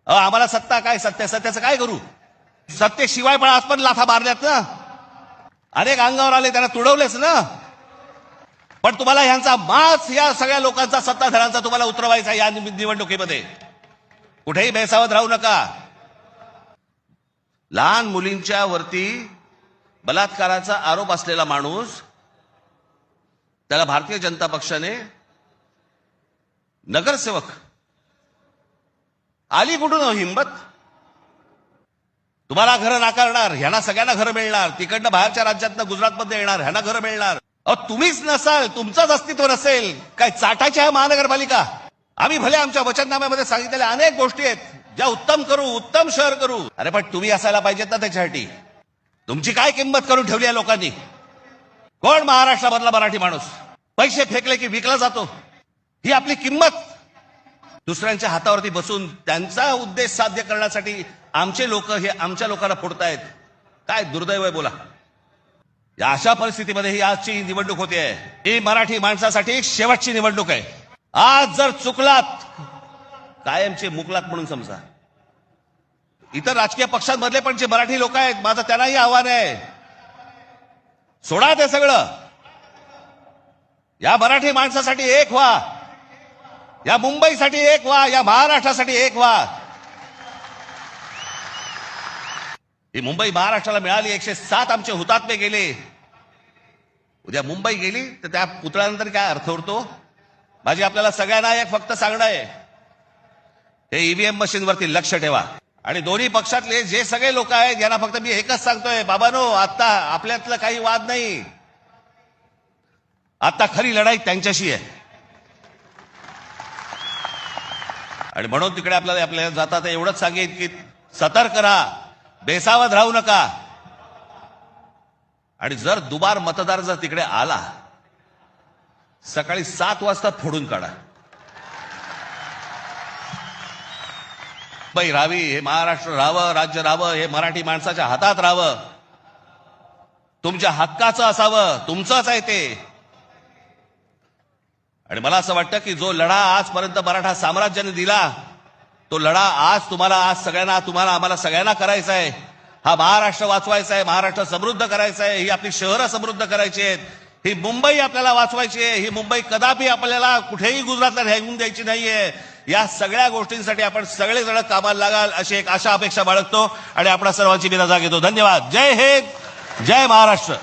आम्हाला सत्ता काय, सत्याचं काय करू? सत्तेशिवाय पण आज पण लाथा मारल्यात ना, अनेक अंगावर आले, त्यांना तुडवलेच ना. पण तुम्हाला ह्यांचा माच, या सगळ्या लोकांचा, सत्ताधाऱ्यांचा तुम्हाला उतरवायचा या निवडणुकीमध्ये. कुठेही बेसावध राहू नका. लहान मुलींच्या वरती बलात्काराचा आरोप असलेला माणूस, त्याला भारतीय जनता पक्षाने नगरसेवक, आली कुठून हो हिंमत? तुम्हाला घरं नाकारणार, ह्यांना सगळ्यांना घरं मिळणार, तिकडनं बाहेरच्या राज्यातनं गुजरातमध्ये येणार, ह्यांना घरं मिळणार. तुम्हीच नसाल, तुमचंच अस्तित्व नसेल, काय चाटायची आहे महानगरपालिका? आम्ही भले आमच्या वचननाम्यामध्ये सांगितलेल्या अनेक गोष्टी आहेत ज्या उत्तम करू, उत्तम शहर करू. अरे पण तुम्ही असायला पाहिजेत ना त्याच्यासाठी. तुमची काय किंमत करून ठेवली आहे लोकांनी? कोण महाराष्ट्रामधला मराठी माणूस पैसे फेकले की विकला जातो? ही आपली किंमत. दुसऱ्यांच्या हातावरती बसून त्यांचा उद्देश साध्य करण्यासाठी आमचे लोक हे आमच्या लोकांना फोडतायत. काय दुर्दैव आहे बोला. या अशा परिस्थितीमध्ये ही आजची निवडणूक होते आहे. ही मराठी माणसासाठी शेवटची निवडणूक आहे. आज जर चुकलात, कायमचे मुकलात म्हणून समजा. इतर राजकीय पक्षांमधले पण जे मराठी लोक आहेत, माझं त्यांनाही आव्हान आहे, सोडा ते सगळं. या मराठी माणसासाठी एक व्हा, या मुंबईसाठी एक व्हा, या महाराष्ट्रासाठी एक व्हा. ही मुंबई महाराष्ट्राला मिळाली. 107 आमचे हुतात्मे गेले. उद्या मुंबई गेली तर त्या पुतळ्यानंतर काय अर्थ उरतो? माझी आपल्याला सगळ्यांना एक फक्त सांगणं आहे, हे ईव्हीएम मशीनवरती लक्ष ठेवा. आणि दोन्ही पक्षातले जे सगळे लोक आहेत यांना फक्त मी एकच सांगतोय, बाबांनो, आता आपल्यातलं काही वाद नाही. आता खरी लढाई त्यांच्याशी आहे. आणि म्हणून तिकडे आपल्याला जाता एवढंच सांगेन की सतर्क राहा, बेसावध राहू नका. आणि जर दुबार मतदार जर तिकडे आला, सकाळी 7 वाजता फोडून काढा. मुंबई राहावी, हे महाराष्ट्र राहावं, राज्य राहावं, हे मराठी माणसाच्या हातात राहावं, तुमच्या हक्काचं असावं, तुमचंच आहे ते. आणि मला असं वाटतं की जो लढा आजपर्यंत मराठा साम्राज्याने दिला, तो लढा आज तुम्हाला, आज सगळ्यांना, तुम्हाला, आम्हाला सगळ्यांना करायचा आहे. हा महाराष्ट्र वाचवायचा आहे, महाराष्ट्र समृद्ध करायचा आहे, ही आपली शहरं समृद्ध करायची आहेत, ही मुंबई आपल्याला वाचवायची आहे. ही मुंबई कदापि आपल्याला कुठेही गुजरातला राहून द्यायची नाहीये. या सगळ्या गोष्टींसाठी आपण सगळेजण कामाला लागाल अशी एक आशा अपेक्षा बाळगतो आणि आपल्या सर्वांची मी रजा घेतो. धन्यवाद. जय हिंद, जय महाराष्ट्र.